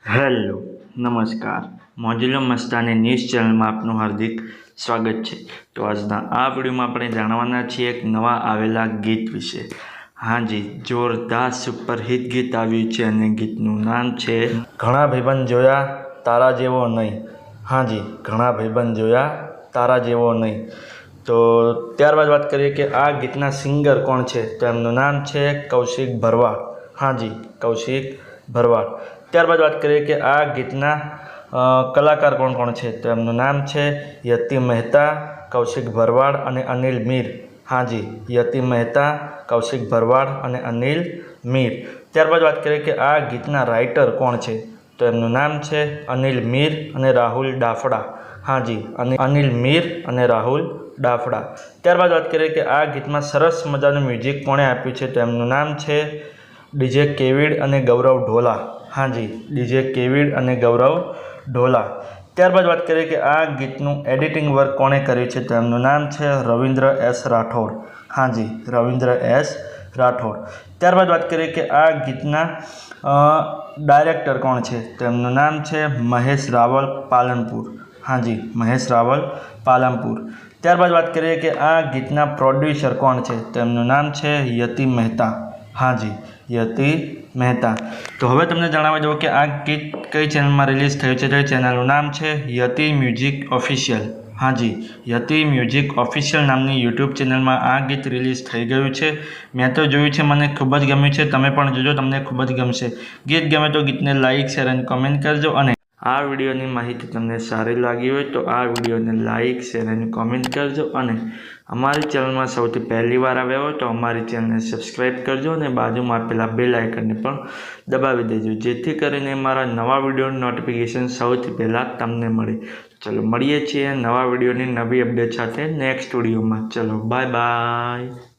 Hello, નમસ્કાર. મોજુલો Mastani news ચેનલમાં આપનું હાર્દિક સ્વાગત છે. તો આજના આ વિડીયોમાં આપણે જાણવાના છીએ એક નવા આવેલા ગીત વિશે. હાજી, જોરદાર સુપરહિટ ગીત આવ્યું છે અને ગીતનું નામ છે ઘણા ભાઈબંધ જોયા તારા જેવો નહીં. હાજી, ઘણા ભાઈબંધ જોયા તારા જેવો નહીં. તો ત્યારબાદ વાત કરીએ કે આ ગીતના સિંગર કોણ છે, તો એમનું નામ છે કૌશિક ભરવાડ. હાજી, કૌશિક ભરવાડ. ત્યારબાદ વાત કરીએ કે આ ગીતના કલાકાર કોણ કોણ છે, તો એમનું નામ છે યતિ મહેતા, કૌશિક ભરવાડ અને અનિલ મીર. હાજી, યતિ મહેતા, કૌશિક ભરવાડ અને અનિલ મીર. ત્યારબાદ વાત કરીએ કે આ ગીતના રાઇટર કોણ છે, તો એમનું નામ છે અનિલ મીર અને રાહુલ ડાફડા. હાજી, અનિલ મીર અને રાહુલ ડાફડા. ત્યારબાદ વાત કરીએ કે આ ગીતમાં સરસ મજાનું મ્યુઝિક કોણે આપ્યું છે, તો એમનું નામ છે ડીજે કેવિડ અને ગૌરવ ઢોલા. હાજી, ડીજે કેવિડ અને ગૌરવ ઢોલા. ત્યારબાદ વાત કરીએ કે આ ગીતનું એડિટિંગ વર્ક કોણે કર્યું છે, તો એમનું નામ છે રવિન્દ્ર એસ રાઠોડ. હાજી, રવિન્દ્ર એસ રાઠોડ. ત્યારબાદ વાત કરીએ કે આ ગીતના ડાયરેક્ટર કોણ છે, તો એમનું નામ છે મહેશ રાવલ પાલનપુર. હાજી, મહેશ રાવલ પાલનપુર. ત્યારબાદ વાત કરીએ કે આ ગીતના પ્રોડ્યુસર કોણ છે, તો એમનું નામ છે યતિ મહેતા. હાજી, યતિ મહેતા. તો હવે તમને જણાવી દઉં કે આ ગીત કઈ ચેનલમાં રિલીઝ થયું છે, તો એ ચેનલનું નામ છે યતિ મ્યુઝિક ઓફિશિયલ. હાજી, યતિ મ્યુઝિક ઓફિશિયલ નામની યુટ્યુબ ચેનલમાં આ ગીત રિલીઝ થઈ ગયું છે. મેં તો જોયું છે, મને ખૂબ જ ગમ્યું છે. તમે પણ જોજો, તમને ખૂબ જ ગમશે. ગીત ગમે તો ગીતને લાઇક, શેર અને કોમેન્ટ કરજો. અને આ વિડીયોની માહિતી તમને સારી લાગી હોય તો આ વિડીયોને લાઇક, શેર અને કોમેન્ટ કરજો. અને અમારી ચેનલમાં સૌથી પહેલી વાર આવ્યા હોય તો અમારી ચેનલને સબસ્ક્રાઈબ કરજો અને બાજુમાં આપેલા બેલ આઇકનને પણ દબાવી દેજો, જેથી કરીને મારા નવા વિડીયોની નોટિફિકેશન સૌથી પહેલાં તમને મળે. ચલો મળીએ છીએ નવા વિડીયોની નવી અપડેટ સાથે નેક્સ્ટ વિડીયોમાં. ચલો બાય બાય.